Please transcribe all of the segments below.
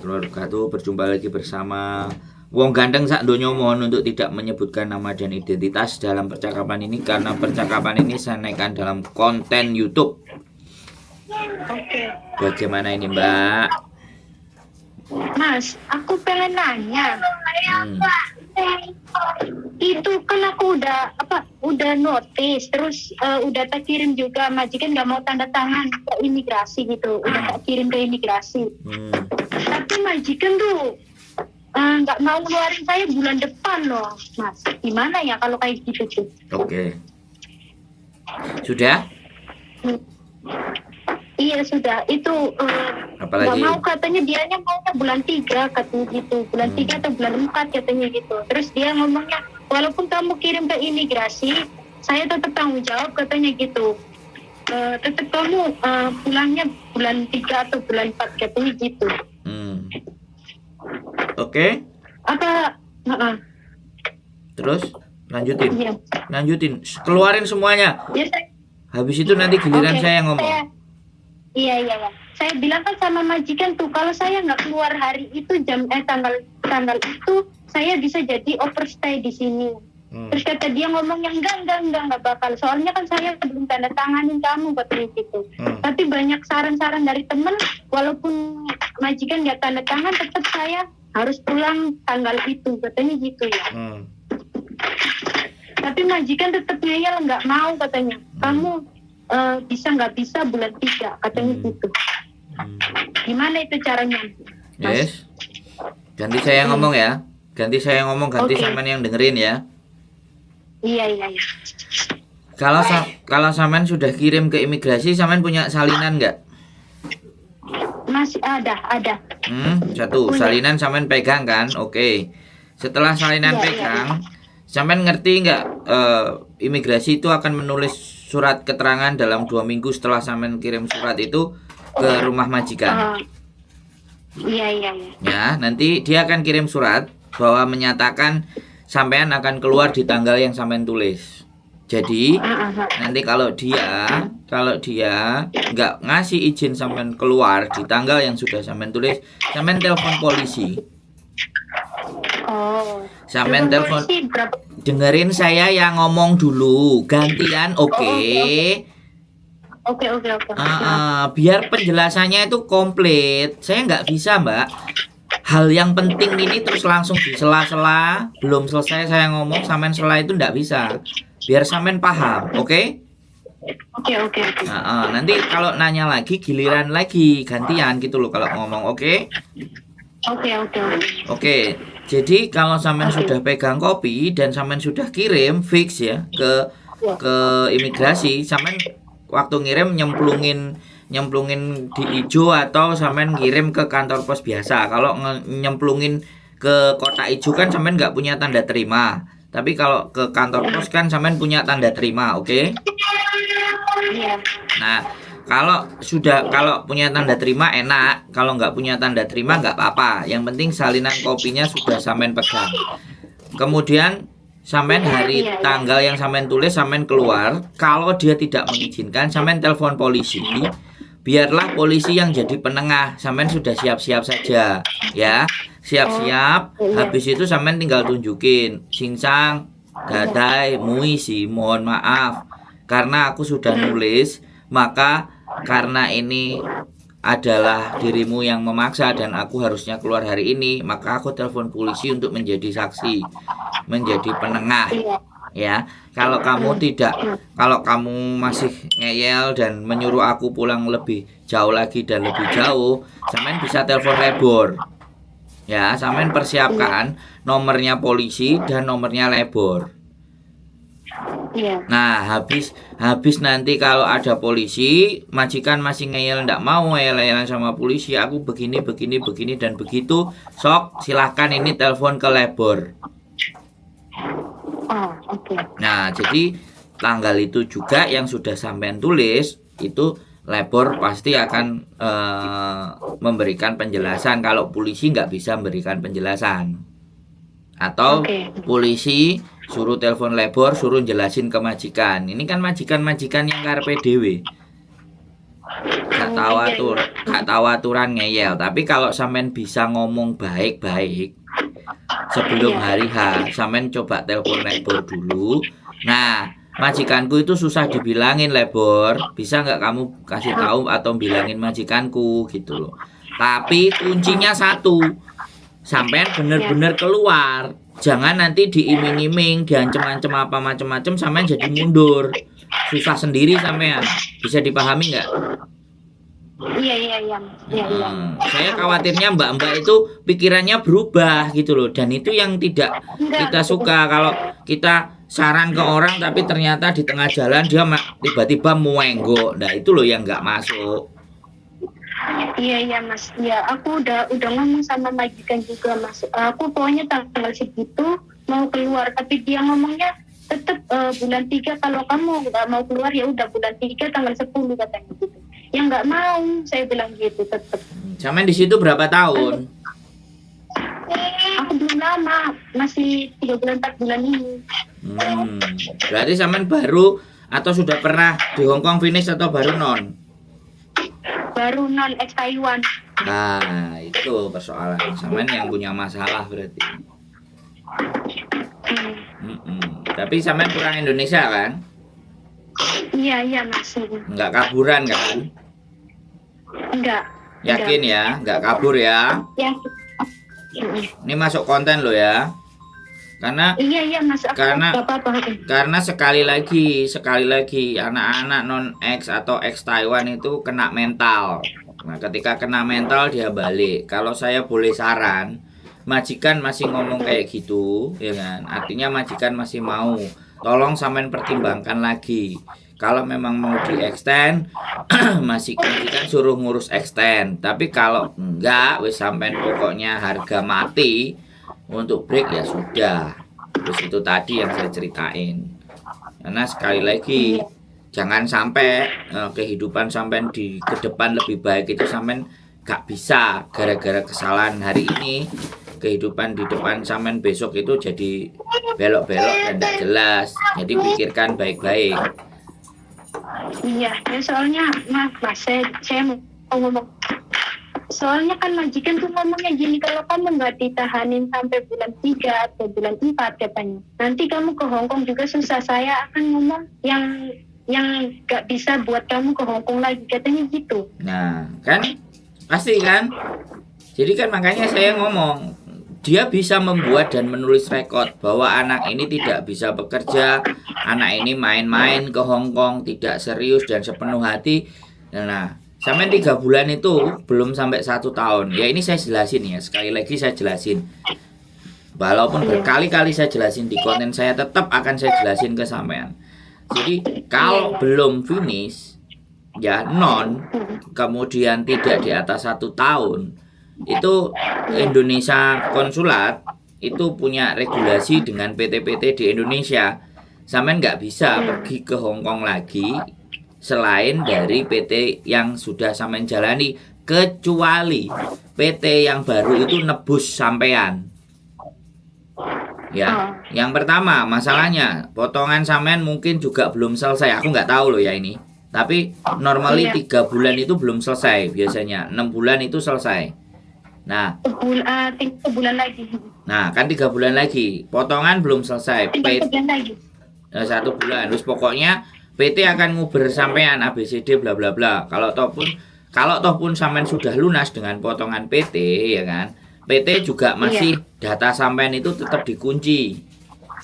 Wabarakatuh. Berjumpa lagi bersama Wong Ganteng sak donya. Mohon untuk tidak menyebutkan nama dan identitas dalam percakapan ini karena percakapan ini saya naikkan dalam konten YouTube. Oke. Bagaimana ini, Mbak? Mas, aku pengen nanya. Itu kan aku udah notice, terus udah tak kirim juga, majikan nggak mau tanda tangan ke imigrasi gitu, udah tak kirim ke imigrasi. Tapi majikan tuh nggak mau ngeluarin saya bulan depan loh, Mas. Gimana ya kalau kayak gitu tuh? Oke. Sudah? Iya sudah, itu Apalagi? nggak mau, katanya dianya maunya bulan 3 katanya gitu, bulan 3 atau bulan 4 katanya gitu. Terus dia ngomongnya, walaupun kamu kirim ke imigrasi, saya tetap tanggung jawab katanya gitu. Tetap kamu pulangnya bulan 3 atau bulan 4 katanya gitu. Oke. Apa? Terus lanjutin. Iya. Lanjutin. Keluarin semuanya. Ya, Habis itu nanti giliran saya yang ngomong. Iya. Saya bilang kan sama majikan tuh, kalau saya nggak keluar hari itu tanggal itu, saya bisa jadi overstay di sini. Terus kata dia ngomongnya enggak bakal. Soalnya kan saya belum tanda tanganin kamu katanya gitu. Tapi banyak saran-saran dari temen, walaupun majikan nggak tanda tangan, tetap saya harus pulang tanggal itu katanya gitu ya. Tapi majikan tetap ngeyel, nggak mau katanya. Kamu bisa nggak bisa bulan 3 katanya gitu. Gimana itu caranya? Yes. Ganti saya ngomong ya. Ganti saya ngomong, ganti Okay. sampean yang dengerin ya. Iya. Kalau sampean sudah kirim ke imigrasi, sampean punya salinan nggak? Masih ada. Satu. Punya. Salinan sampean pegang kan? Oke. Setelah salinan Iya. pegang, sampean ngerti nggak? Imigrasi itu akan menulis surat keterangan dalam 2 minggu setelah sampean kirim surat itu ke rumah majikan. Iya. Ya, nanti dia akan kirim surat bahwa menyatakan sampean akan keluar di tanggal yang sampean tulis. Jadi nanti kalau dia nggak ngasih izin sampean keluar di tanggal yang sudah sampean tulis, sampean telepon polisi. Sampean telepon. Dengerin saya yang ngomong dulu, gantian, oke? Oke. Biar penjelasannya itu komplit. Saya nggak bisa, Mbak. Hal yang penting ini terus langsung di sela-sela, belum selesai saya ngomong, sampean sela itu nggak bisa. Biar sampean paham, oke? Oke. Nanti kalau nanya lagi, giliran lagi, gantian gitu loh kalau ngomong, oke? Oke. Jadi kalau sampean sudah pegang kopi dan sampean sudah kirim fix ya ke imigrasi, sampean waktu ngirim nyemplungin di ijo atau sampean ngirim ke kantor pos biasa. Kalau nyemplungin ke kotak ijo kan sampean nggak punya tanda terima. Tapi kalau ke kantor pos kan sampean punya tanda terima, oke? Iya. Nah, kalau punya tanda terima enak, kalau nggak punya tanda terima nggak apa-apa. Yang penting salinan kopinya sudah sampean pegang. Kemudian sampean hari tanggal yang sampean tulis sampean keluar. Kalau dia tidak mengizinkan, sampean telepon polisi. Biarlah polisi yang jadi penengah. Sampean sudah siap-siap saja, ya. Siap-siap. Habis itu sampean tinggal tunjukin, Singsang, Dadai, Muisi, mohon maaf karena aku sudah nulis, maka karena ini adalah dirimu yang memaksa dan aku harusnya keluar hari ini, maka aku telepon polisi untuk menjadi saksi, menjadi penengah. Ya, kalau kamu masih ngeyel dan menyuruh aku pulang lebih jauh lagi dan lebih jauh, sampean bisa telepon lebor. Ya, sampean persiapkan nomornya polisi dan nomornya lebor. Nah, habis nanti kalau ada polisi, majikan masih ngeyel ndak mau ngeyel-ngeyelan sama polisi, aku begini dan begitu, sok silahkan ini telepon ke lebor. Nah, jadi tanggal itu juga yang sudah sampean tulis itu lebor pasti akan memberikan penjelasan. Kalau polisi nggak bisa memberikan penjelasan, atau polisi suruh telepon lebor, suruh jelasin ke majikan. Ini kan majikan yang karepe dhewe. Gak tahu gak tahu aturan ngeyel. Tapi kalau sampean bisa ngomong baik-baik sebelum hari H, sampean coba telepon Lebor dulu. Nah, majikanku itu susah dibilangin, Lebor. Bisa nggak kamu kasih tahu atau bilangin majikanku gitu loh. Tapi kuncinya satu, sampean bener-bener keluar. Jangan nanti diiming-iming, diancem-ancem apa macem-macem, sampean jadi mundur. Susah sendiri sampean. Bisa dipahami nggak? Iya. Saya khawatirnya mbak-mbak itu pikirannya berubah gitu loh, dan itu yang tidak kita suka. Kalau kita saran ke orang tapi ternyata di tengah jalan dia tiba-tiba muenggok, nah itu loh yang nggak masuk. Iya Mas. Ya, aku udah ngomong sama majikan juga Mas. Aku pokoknya tanggal segitu mau keluar, tapi dia ngomongnya tetap bulan 3 kalau kamu nggak mau keluar ya udah bulan 3 tanggal 10 katanya gitu. Ya nggak mau, saya bilang gitu tetap. Sampai di situ berapa tahun? Aku belum lama, masih 3 bulan 4 bulan ini. Berarti sampean baru atau sudah pernah di Hong Kong finish atau baru non? Baru non ex Taiwan. Nah, itu persoalan. Sampean yang punya masalah berarti. Tapi sampean pulang Indonesia kan? Iya masih. Nggak kaburan kan? Enggak. Yakin ya? Nggak kabur ya? Ya. Ini masuk konten lo ya. Karena Iya Mas. Karena sekali lagi anak-anak non ex atau ex Taiwan itu kena mental. Nah, ketika kena mental dia balik. Kalau saya boleh saran, majikan masih ngomong kayak gitu, ya kan? Artinya majikan masih mau. Tolong sampean pertimbangkan lagi. Kalau memang mau di-extend, majikan suruh ngurus extend. Tapi kalau enggak, wis sampean pokoknya harga mati untuk break ya sudah. Terus itu tadi yang saya ceritain. Karena sekali lagi jangan sampai kehidupan sampean di ke depan lebih baik itu sampean gak bisa gara-gara kesalahan hari ini. Kehidupan di depan sampean besok itu jadi belok-belok dan tidak jelas. Jadi pikirkan baik-baik. Iya, ya soalnya Mas, saya mau ngomong. Soalnya kan majikan tuh ngomongnya gini, kalau kamu nggak ditahanin sampai bulan 3 atau bulan 4 katanya, nanti kamu ke Hong Kong juga susah. Saya akan ngomong yang nggak bisa buat kamu ke Hong Kong lagi, katanya gitu. Nah, kan pasti kan. Jadi kan makanya saya ngomong, dia bisa membuat dan menulis rekod bahwa anak ini tidak bisa bekerja, anak ini main-main ke Hong Kong, tidak serius dan sepenuh hati. Nah, sampai 3 bulan itu belum sampai 1 tahun. Ya ini saya jelasin ya, sekali lagi saya jelasin. Walaupun berkali-kali saya jelasin di konten saya, tetap akan saya jelasin ke sampean. Jadi kalau belum finish, ya non, kemudian tidak di atas 1 tahun, itu Indonesia konsulat itu punya regulasi dengan PT-PT di Indonesia. Sampean nggak bisa pergi ke Hong Kong lagi selain dari PT yang sudah sampean jalani, kecuali PT yang baru itu nebus sampean. Ya, yang pertama masalahnya potongan sampean mungkin juga belum selesai. Aku nggak tahu loh ya ini. Tapi normally 3 bulan itu belum selesai biasanya. 6 bulan itu selesai. Nah, 3 bulan lagi. Nah, kan 3 bulan lagi. Potongan belum selesai. 3 bulan lagi. 1 bulan. Terus pokoknya PT akan nguber sampean ABCD bla bla bla. Kalau toh pun sampean sudah lunas dengan potongan PT, ya kan? PT juga masih data sampean itu tetap dikunci.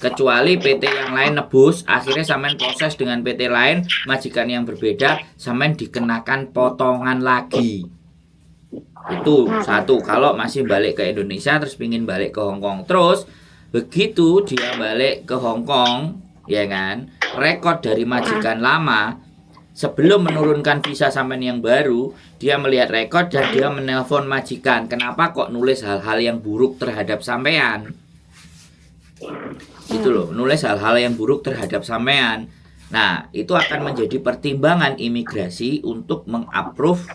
Kecuali PT yang lain nebus, akhirnya sampean proses dengan PT lain, majikan yang berbeda, sampean dikenakan potongan lagi. Itu satu. Kalau masih balik ke Indonesia terus pingin balik ke Hong Kong, terus begitu dia balik ke Hong Kong, ya kan, rekod dari majikan lama sebelum menurunkan visa sampean yang baru, dia melihat rekod dan dia menelpon majikan, kenapa kok nulis hal-hal yang buruk terhadap sampean. Itu loh, nulis hal-hal yang buruk terhadap sampean. Nah, itu akan menjadi pertimbangan imigrasi untuk mengapprove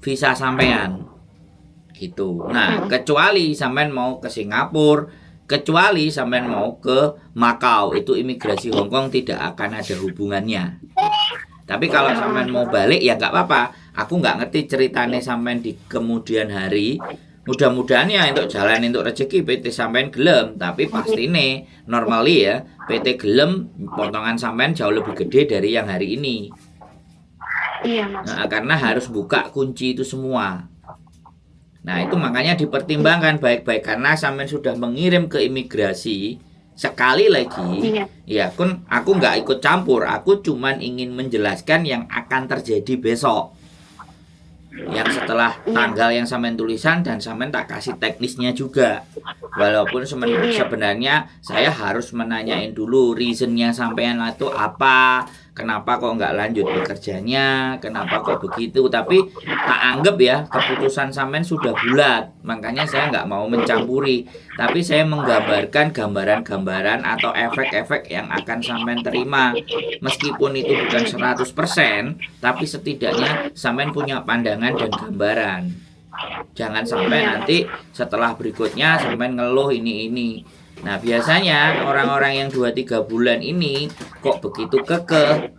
visa sampean. Gitu. Nah, kecuali sampean mau ke Singapura, kecuali sampean mau ke Makau, itu imigrasi Hong Kong tidak akan ada hubungannya. Tapi kalau sampean mau balik ya nggak apa-apa, Aku nggak ngerti ceritanya sampean di kemudian hari. Mudah-mudahan ya untuk jalan untuk rezeki PT sampean gelem, tapi pasti nih normally ya PT gelem potongan sampean jauh lebih gede dari yang hari ini. Iya Mas. Nah, karena harus buka kunci itu semua. Nah, itu makanya dipertimbangkan baik-baik karena sampean sudah mengirim ke imigrasi sekali lagi. Iya. Ya, aku nggak ikut campur. Aku cuman ingin menjelaskan yang akan terjadi besok. Yang setelah tanggal yang sampean tulisan dan sampean tak kasih teknisnya juga. Walaupun sebenarnya saya harus menanyain dulu reasonnya sampean itu apa, kenapa kok nggak lanjut bekerjanya, kenapa kok begitu. Tapi tak anggap ya keputusan sampean sudah bulat, makanya saya nggak mau mencampuri. Tapi saya menggambarkan gambaran-gambaran atau efek-efek yang akan sampean terima. Meskipun itu bukan 100%, tapi setidaknya sampean punya pandangan dan gambaran. Jangan sampai nanti setelah berikutnya sampai ngeluh ini. Nah, biasanya orang-orang yang 2-3 bulan ini kok begitu kekeh.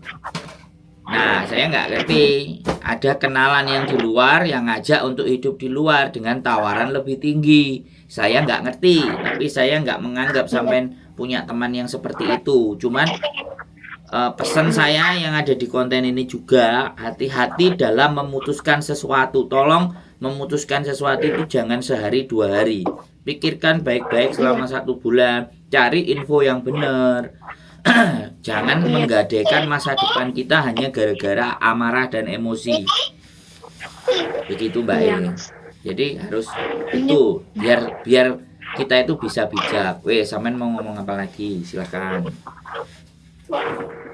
Nah, saya nggak ngerti. Ada kenalan yang di luar yang ngajak untuk hidup di luar dengan tawaran lebih tinggi. Saya nggak ngerti, tapi saya nggak menganggap sampai punya teman yang seperti itu. Cuman pesan saya yang ada di konten ini juga, hati-hati dalam memutuskan sesuatu. Tolong memutuskan sesuatu itu jangan sehari 2 hari. Pikirkan baik-baik selama 1 bulan. Cari info yang benar. Jangan menggadaikan masa depan kita hanya gara-gara amarah dan emosi. Begitu Mbak E. Jadi harus itu biar kita itu bisa bijak. Sampean mau ngomong apa lagi? Silakan.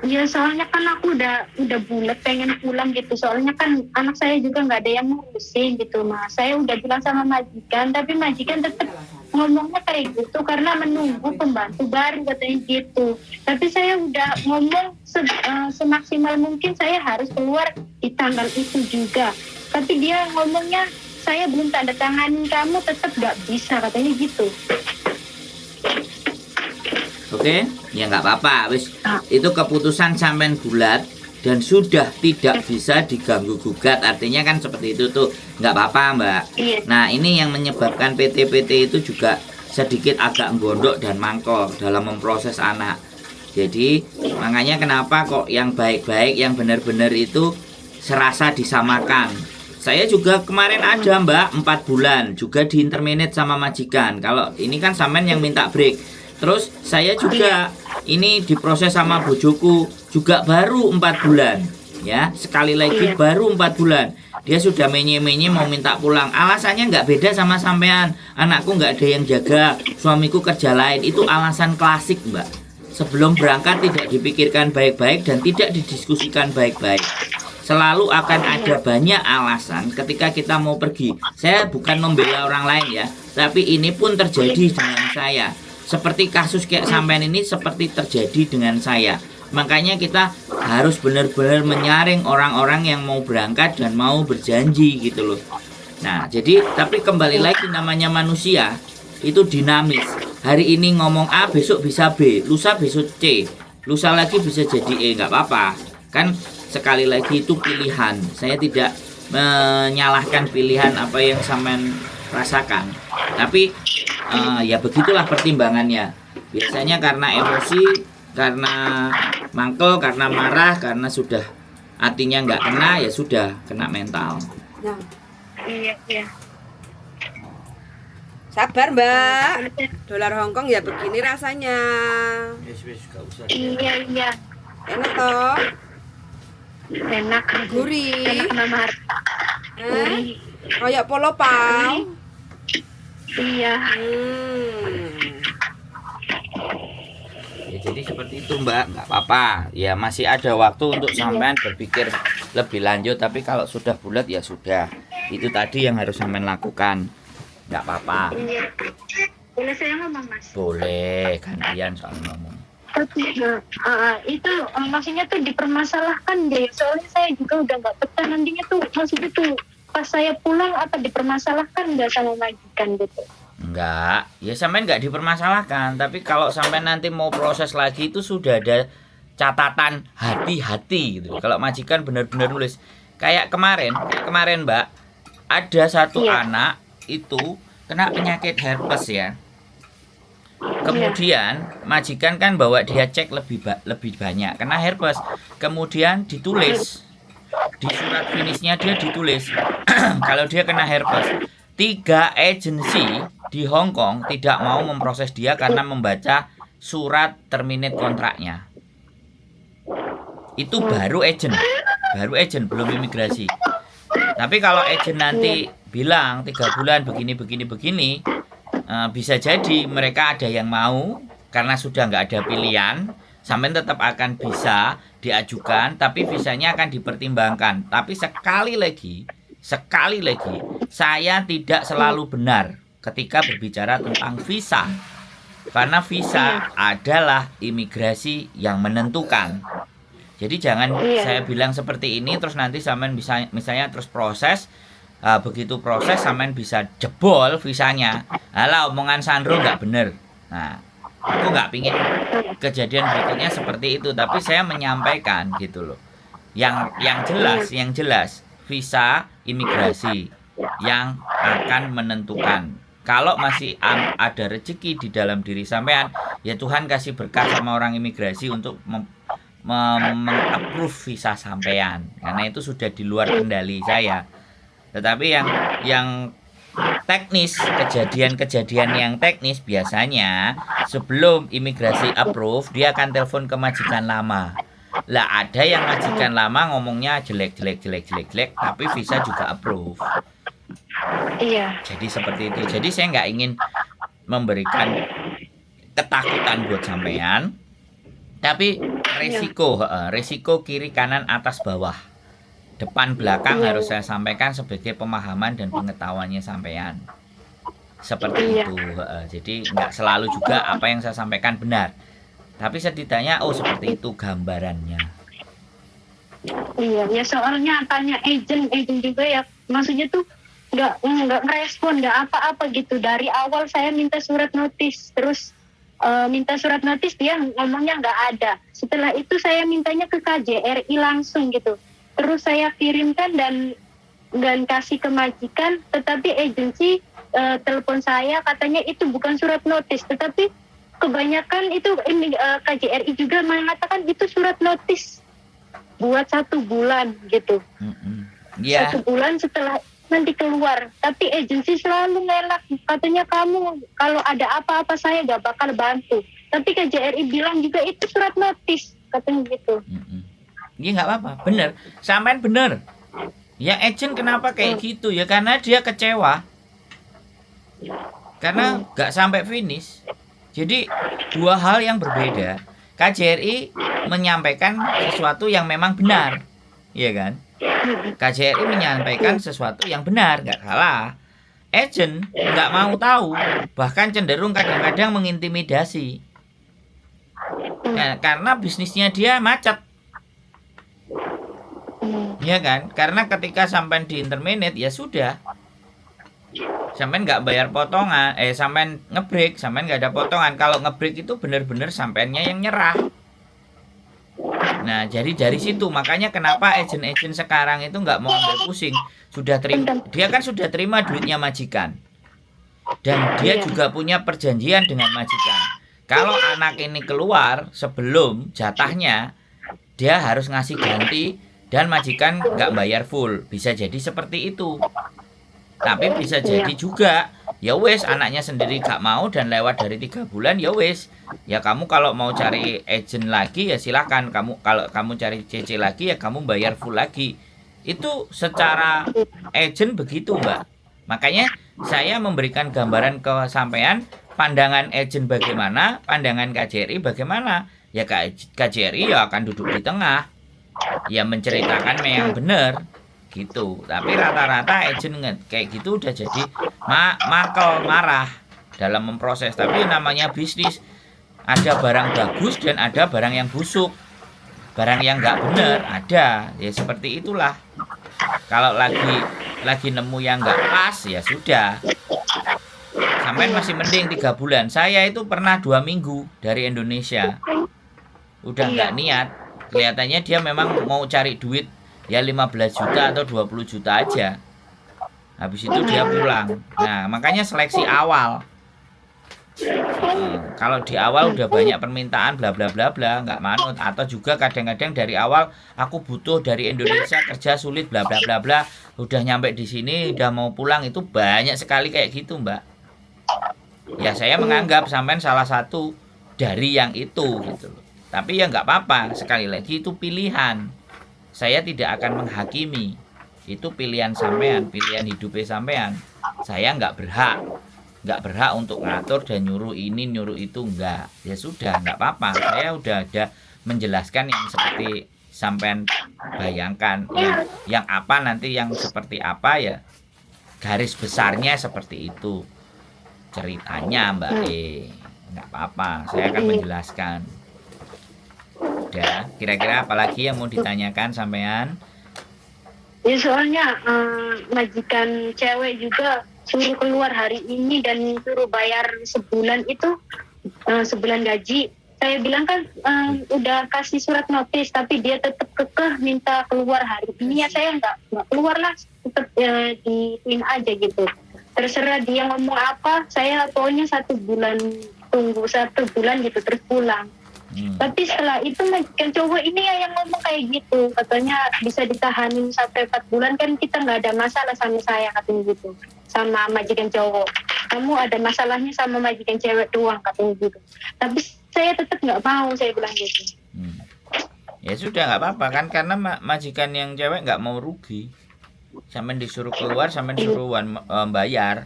Ya soalnya kan aku udah bulat pengen pulang gitu. Soalnya kan anak saya juga nggak ada yang ngurusin gitu Mas. Saya udah bilang sama majikan, tapi majikan tetap ngomongnya kayak gitu karena menunggu pembantu baru katanya gitu. Tapi saya udah ngomong semaksimal mungkin saya harus keluar di tanggal itu juga. Tapi dia ngomongnya saya belum tanda tanganin kamu tetap nggak bisa katanya gitu. Oke, ya nggak apa-apa, wis itu keputusan sampean bulat dan sudah tidak bisa diganggu gugat, artinya kan seperti itu tuh, nggak apa-apa Mbak. Nah ini yang menyebabkan PT-PT itu juga sedikit agak gondok dan mangkok dalam memproses anak. Jadi makanya kenapa kok yang baik-baik, yang benar-benar itu serasa disamakan. Saya juga kemarin ada Mbak 4 bulan juga di interminate sama majikan. Kalau ini kan sampean yang minta break. Terus saya juga ini diproses sama bojoku juga baru 4 bulan ya, sekali lagi baru 4 bulan dia sudah menye-menye mau minta pulang. Alasannya nggak beda sama sampean, anakku nggak ada yang jaga, suamiku kerja lain. Itu alasan klasik Mbak. Sebelum berangkat tidak dipikirkan baik-baik dan tidak didiskusikan baik-baik. Selalu akan ada banyak alasan ketika kita mau pergi. Saya bukan membela orang lain ya, tapi ini pun terjadi dengan saya. Seperti kasus kayak sampean ini seperti terjadi dengan saya. Makanya kita harus benar-benar menyaring orang-orang yang mau berangkat dan mau berjanji gitu loh. Nah, jadi tapi kembali lagi namanya manusia itu dinamis. Hari ini ngomong A, besok bisa B, lusa besok C, lusa lagi bisa jadi E, nggak apa-apa. Kan sekali lagi itu pilihan. Saya tidak menyalahkan pilihan apa yang sampean rasakan. Tapi ya begitulah pertimbangannya. Biasanya karena emosi, karena mangkel, karena marah, karena sudah hatinya nggak kena, ya sudah kena mental. Nah, Iya. sabar Mbak. Dolar Hongkong ya begini rasanya. Iya. Enak toh? Enak. Gurih. Enak namar. Kayak polo pau. Iya. Ya jadi seperti itu Mbak, nggak apa-apa. Ya masih ada waktu untuk sampean berpikir lebih lanjut. Tapi kalau sudah bulat ya sudah. Itu tadi yang harus sampean lakukan. Nggak apa-apa. Iya. Boleh saya ngomong Mas? Boleh, gantian soal ngomong. Tapi itu maksudnya tuh dipermasalahkan deh. Soalnya saya juga udah nggak betah nantinya tuh maksudnya tuh pas saya pulang apa dipermasalahkan nggak sama majikan gitu? Enggak, ya sampean nggak dipermasalahkan. Tapi kalau sampean nanti mau proses lagi itu sudah ada catatan hati-hati gitu. Kalau majikan benar-benar nulis kayak kemarin Mbak, ada satu Iya. anak itu kena penyakit herpes ya. Kemudian majikan kan bawa dia cek lebih banyak kena herpes. Kemudian ditulis di surat finishnya dia ditulis kalau dia kena herpes. 3 agensi di Hong Kong tidak mau memproses dia karena membaca surat terminate kontraknya. Itu baru agent belum imigrasi. Tapi kalau agent nanti bilang 3 bulan begini, bisa jadi mereka ada yang mau karena sudah nggak ada pilihan, sampai tetap akan bisa diajukan, tapi visanya akan dipertimbangkan. Tapi sekali lagi, saya tidak selalu benar ketika berbicara tentang visa, karena visa adalah imigrasi yang menentukan. Jadi jangan saya bilang seperti ini terus nanti sampean bisa misalnya terus proses, begitu proses sampean bisa jebol visanya. Alah, omongan Sandro nggak bener. Nah, aku nggak pingin kejadian berikutnya seperti itu, tapi saya menyampaikan gitu loh. Yang jelas visa imigrasi yang akan menentukan. Kalau masih ada rezeki di dalam diri sampean, ya Tuhan kasih berkah sama orang imigrasi untuk meng-approve visa sampean, karena itu sudah di luar kendali saya. Tetapi yang teknis, kejadian yang teknis biasanya sebelum imigrasi approve dia akan telepon ke majikan lama. Lah ada yang majikan lama ngomongnya jelek, tapi visa juga approve. Iya. Jadi seperti itu. Jadi saya nggak ingin memberikan ketakutan buat sampean, tapi resiko kiri kanan atas bawah, depan belakang harus saya sampaikan sebagai pemahaman dan pengetahuannya sampean. Seperti itu. Jadi nggak selalu juga apa yang saya sampaikan benar, tapi setidaknya seperti itu gambarannya. Iya, ya soalnya tanya agent juga ya, maksudnya tuh nggak ngerespon, nggak apa-apa gitu. Dari awal saya minta surat notis, terus minta surat notis dia ngomongnya nggak ada. Setelah itu saya mintanya ke KJRI langsung gitu. Terus saya kirimkan dan kasih ke majikan, tetapi agensi telepon saya katanya itu bukan surat notis, tetapi kebanyakan itu KJRI juga mengatakan itu surat notis buat 1 bulan gitu. 1 bulan setelah nanti keluar, tapi agensi selalu ngelak, katanya kamu kalau ada apa-apa saya gak bakal bantu, tapi KJRI bilang juga itu surat notis, katanya gitu. Iya nggak apa-apa, bener, sampean bener. Ya agent kenapa kayak gitu ya, karena dia kecewa, karena gak sampai finish. Jadi 2 hal yang berbeda. KJRI menyampaikan sesuatu yang memang benar, iya kan? KJRI menyampaikan sesuatu yang benar, nggak salah. Agent nggak mau tahu, bahkan cenderung kadang-kadang mengintimidasi. Nah, karena bisnisnya dia macet, ya kan? Karena ketika sampai di interminate ya sudah, sampai nggak bayar potongan, sampai ngebreak, sampai nggak ada potongan. Kalau ngebreak itu benar-benar sampainya yang nyerah. Nah, jadi dari situ makanya kenapa agent-agent sekarang itu nggak mau ambil pusing. Dia kan sudah terima duitnya majikan, dan dia juga punya perjanjian dengan majikan. Kalau anak ini keluar sebelum jatahnya, dia harus ngasih ganti dan majikan nggak bayar full. Bisa jadi seperti itu. Tapi bisa jadi juga ya wes anaknya sendiri gak mau dan lewat dari 3 bulan ya wes. Ya kamu kalau mau cari agent lagi ya silakan. Kalau kamu cari CC lagi ya kamu bayar full lagi. Itu secara agent begitu, Mbak. Makanya saya memberikan gambaran ke sampean, pandangan agent bagaimana, pandangan KJRI bagaimana. Ya KJRI ya akan duduk di tengah, ya menceritakan yang benar gitu. Tapi rata-rata agent kayak gitu udah jadi marah dalam memproses. Tapi namanya bisnis, ada barang bagus dan ada barang yang busuk, barang yang nggak benar ada. Ya seperti itulah. Kalau lagi nemu yang nggak pas ya sudah, sampai masih mending 3 bulan. Saya itu pernah 2 minggu dari Indonesia, udah nggak niat. Kelihatannya dia memang mau cari duit ya 15 juta atau 20 juta aja. Habis itu dia pulang. Nah, makanya seleksi awal. Kalau di awal udah banyak permintaan bla bla bla bla, nggak manut. Atau juga kadang-kadang dari awal aku butuh dari Indonesia, kerja sulit bla bla bla bla, udah nyampe di sini udah mau pulang, itu banyak sekali kayak gitu, Mbak. Ya saya menganggap sampean salah satu dari yang itu gitu loh. Tapi ya nggak apa-apa, sekali lagi itu pilihan. Saya tidak akan menghakimi. Itu pilihan sampean, pilihan hidupnya sampean. Saya nggak berhak untuk ngatur dan nyuruh ini nyuruh itu, enggak. Ya sudah, nggak apa-apa, saya udah ada menjelaskan yang seperti sampean bayangkan, yang apa nanti, yang seperti apa ya, garis besarnya seperti itu ceritanya Mbak nggak apa-apa, saya akan menjelaskan. Udah, kira-kira apalagi yang mau ditanyakan sampean? Ya soalnya majikan cewek juga suruh keluar hari ini dan suruh bayar sebulan itu, sebulan gaji. Saya bilang kan udah kasih surat notis, tapi dia tetap kekeh minta keluar hari ini. Ya saya nggak keluar lah, tetap diin aja gitu. Terserah dia ngomong apa, saya pokoknya 1 bulan, tunggu 1 bulan gitu terus pulang. Tapi setelah itu majikan cowok ini ya yang ngomong kayak gitu, katanya bisa ditahanin sampai 4 bulan, kan kita nggak ada masalah sama saya, katanya gitu, sama majikan cowok. Kamu ada masalahnya sama majikan cewek doang, katanya gitu. Tapi saya tetap nggak mau, saya bilang gitu. Ya sudah, nggak apa-apa kan, karena majikan yang cewek nggak mau rugi. Sampai disuruh keluar, sampai disuruh bayar,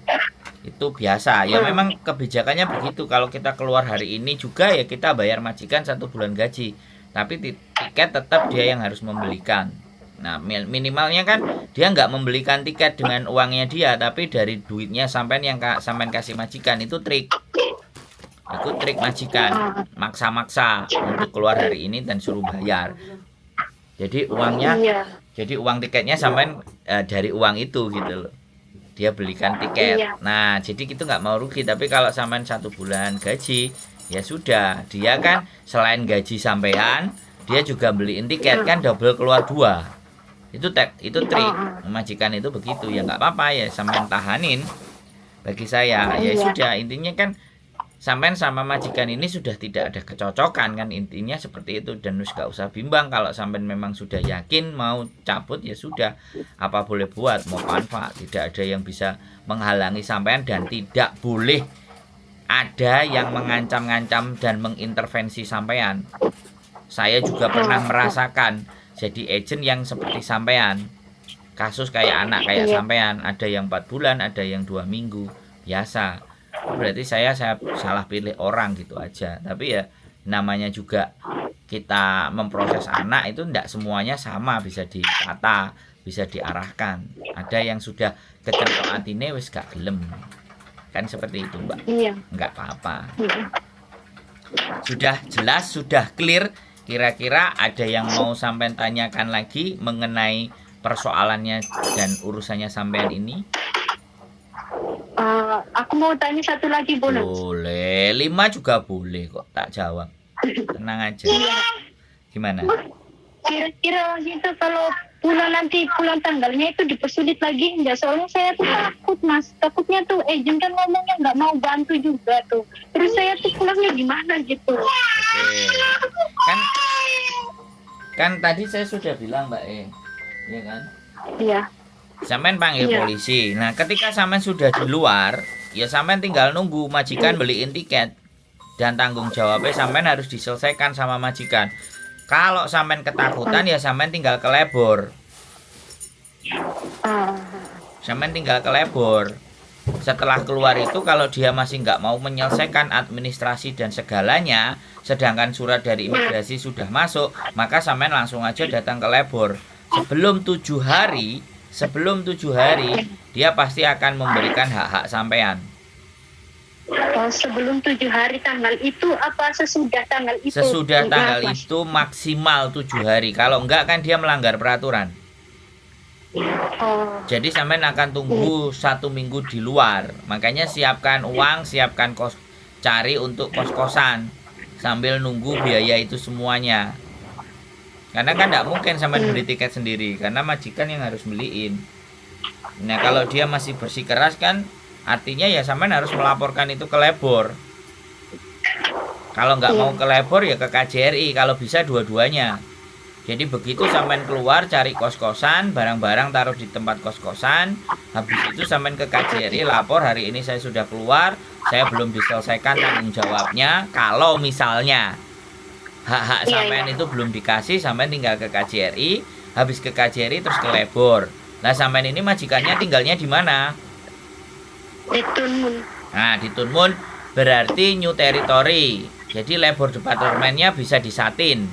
itu biasa. Ya memang kebijakannya begitu. Kalau kita keluar hari ini juga ya kita bayar majikan 1 bulan gaji. Tapi tiket tetap dia yang harus membelikan. Nah minimalnya kan dia nggak membelikan tiket dengan uangnya dia, tapi dari duitnya sampean yang sampean kasih majikan. Itu trik. Itu trik majikan, maksa-maksa untuk keluar hari ini dan suruh bayar. Jadi uangnya, jadi uang tiketnya sampean dari uang itu gitu loh. Dia belikan tiket. Nah, jadi kita nggak mau rugi. Tapi kalau sampean 1 bulan gaji, ya sudah. Dia kan selain gaji sampean, dia juga beliin tiket, kan double keluar 2. Itu trik majikan itu begitu. Ya nggak apa-apa ya, sampean tahanin. Bagi saya, ya sudah. Intinya kan sampean sama majikan ini sudah tidak ada kecocokan kan, intinya seperti itu. Dan gak usah bimbang, kalau sampean memang sudah yakin mau cabut ya sudah, apa boleh buat, mau manfaat, tidak ada yang bisa menghalangi sampean, dan tidak boleh ada yang mengancam-ngancam dan mengintervensi sampean. Saya juga pernah merasakan jadi agent yang seperti sampean, kasus kayak anak kayak sampean, ada yang 4 bulan, ada yang 2 minggu, biasa. Berarti saya salah pilih orang gitu aja. Tapi ya namanya juga kita memproses anak itu tidak semuanya sama, bisa ditata, bisa diarahkan. Ada yang sudah kecentok atine wis gak gelem, kan seperti itu Mbak. Nggak apa-apa. Sudah jelas, sudah clear. Kira-kira ada yang mau sampean tanyakan lagi mengenai persoalannya dan urusannya sampean ini? Aku mau tanya satu lagi, Bu. Boleh, 5 juga boleh kok, tak jawab. Tenang aja. Gimana? Kira-kira gitu kalau pulang tanggalnya itu dipersulit lagi enggak? Soalnya saya tuh takut, Mas. Takutnya tuh agent kan ngomongnya nggak mau bantu juga tuh. Terus saya tuh pulangnya gimana gitu. Oke. Kan tadi saya sudah bilang, Mbak iya kan? Iya. Sampean panggil polisi. Nah, ketika sampean sudah di luar, ya sampean tinggal nunggu majikan beliin tiket. Dan tanggung jawabnya sampean harus diselesaikan sama majikan. Kalau sampean ketakutan ya sampean tinggal ke lebor. Sampean tinggal ke lebor. Setelah keluar itu kalau dia masih nggak mau menyelesaikan administrasi dan segalanya, sedangkan surat dari imigrasi sudah masuk, maka sampean langsung aja datang ke lebor. Sebelum 7 hari dia pasti akan memberikan hak-hak sampean. Sebelum 7 hari tanggal itu apa sesudah tanggal itu? Sesudah tanggal itu maksimal 7 hari. Kalau enggak kan dia melanggar peraturan. Jadi sampean akan tunggu 1 minggu di luar. Makanya siapkan uang, siapkan cari untuk kos-kosan sambil nunggu biaya itu semuanya. Karena kan nggak mungkin sampean beli tiket sendiri, karena majikan yang harus beliin. Nah kalau dia masih bersikeras kan, artinya ya sampean harus melaporkan itu ke labor. Kalau nggak mau ke labor ya ke KJRI, kalau bisa dua-duanya. Jadi begitu sampean keluar cari kos-kosan, barang-barang taruh di tempat kos-kosan, habis itu sampean ke KJRI lapor, hari ini saya sudah keluar, saya belum diselesaikan tanggung jawabnya. Kalau misalnya hak-hak sampean itu belum dikasih, sampean tinggal ke KJRI, habis ke KJRI terus ke labor. Nah sampean ini majikannya tinggalnya di mana? Di Tunmun. Nah di Tunmun berarti new territory. Jadi labor departemennya bisa disatin.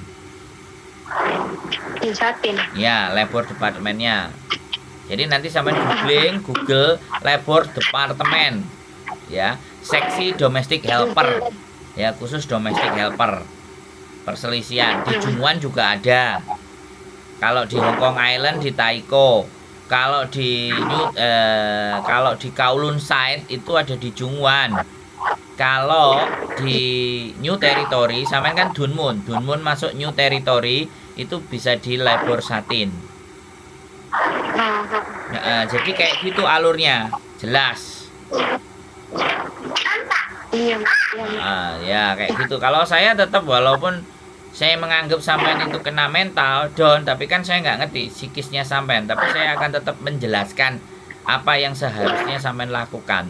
Disatin. Ya, labor departemennya. Jadi nanti sampai googling, Google labor departemen. Ya, seksi domestic helper. Ya, khusus domestic helper. Perselisihan di Jungwon juga ada. Kalau di Hong Kong Island di Taiko. Kalau di Kowloon Side itu ada di Jungwon. Kalau di New Territory sampean kan Dunmun masuk New Territory itu bisa di labor satin. Jadi kayak gitu alurnya, jelas. Iya. Ya kayak gitu. Kalau saya tetap walaupun saya menganggap sampean itu kena mental down, tapi kan saya nggak ngerti psikisnya sampean, tapi saya akan tetap menjelaskan apa yang seharusnya sampean lakukan.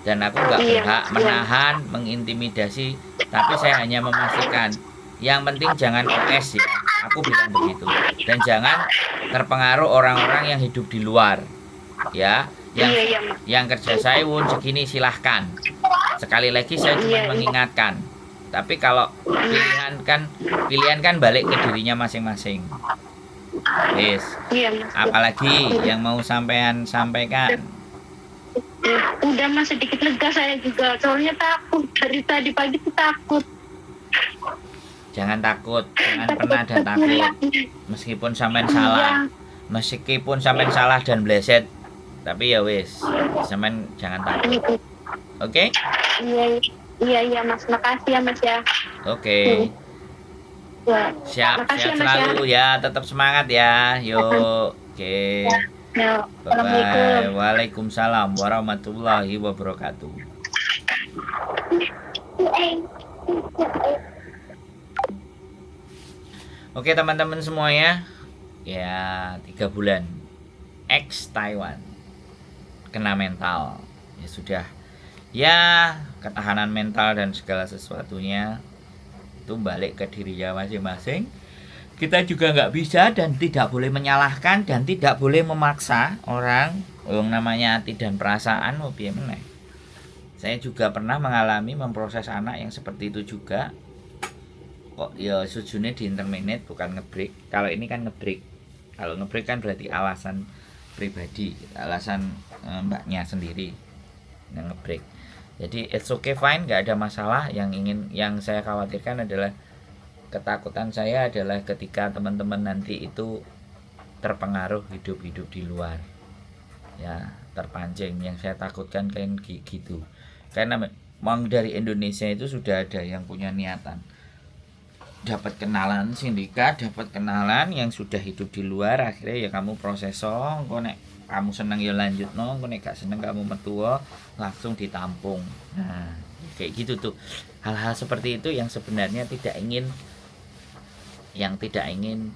Dan aku nggak berhak menahan, mengintimidasi, tapi saya hanya memastikan yang penting jangan OS ya, aku bilang begitu. Dan jangan terpengaruh orang-orang yang hidup di luar ya, yang kerja sayun segini silahkan. Sekali lagi saya cuma mengingatkan, tapi kalau pilihan kan balik ke dirinya masing-masing. Yes. Apalagi yang mau sampean sampaikan? Udah mas, sedikit lega saya juga, soalnya takut dari tadi pagi tuh takut. Jangan takut, jangan pernah ada takut. Meskipun sampean salah, dan bleset, tapi ya wis, sampean jangan takut. Oke? Iya mas, makasih ya mas ya. Oke. Siap selalu ya, tetap semangat ya. Yuk. Oke. Ya, Bye-bye. Waalaikumsalam warahmatullahi wabarakatuh. Oke teman-teman semuanya, ya 3 bulan ex Taiwan kena mental, ya sudah, ya ketahanan mental dan segala sesuatunya itu balik ke dirinya masing-masing. Kita juga nggak bisa dan tidak boleh menyalahkan dan tidak boleh memaksa orang. Yang namanya hati dan perasaan mau piye meneh. Saya juga pernah mengalami memproses anak yang seperti itu juga. Kok ya sujune di interminate bukan ngebreak. Kalau ini kan ngebreak. Kalau ngebreak kan berarti alasan pribadi, alasan mbaknya sendiri yang ngebreak. Jadi it's okay, fine, nggak ada masalah. Yang saya khawatirkan adalah, ketakutan saya adalah ketika teman-teman nanti itu terpengaruh hidup di luar, ya terpancing. Yang saya takutkan kayak gitu, karena memang dari Indonesia itu sudah ada yang punya niatan dapat kenalan sindikat, dapat kenalan yang sudah hidup di luar, akhirnya ya kamu proses kok nek kamu seneng ya lanjut kok nek gak seneng kamu metua langsung ditampung. Nah kayak gitu tuh, hal-hal seperti itu yang sebenarnya tidak ingin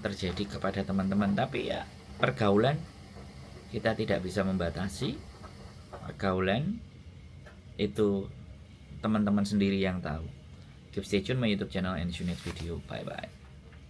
terjadi kepada teman-teman. Tapi ya pergaulan kita tidak bisa membatasi. Pergaulan itu teman-teman sendiri yang tahu. Keep stay tune my YouTube channel and tune next video. Bye bye.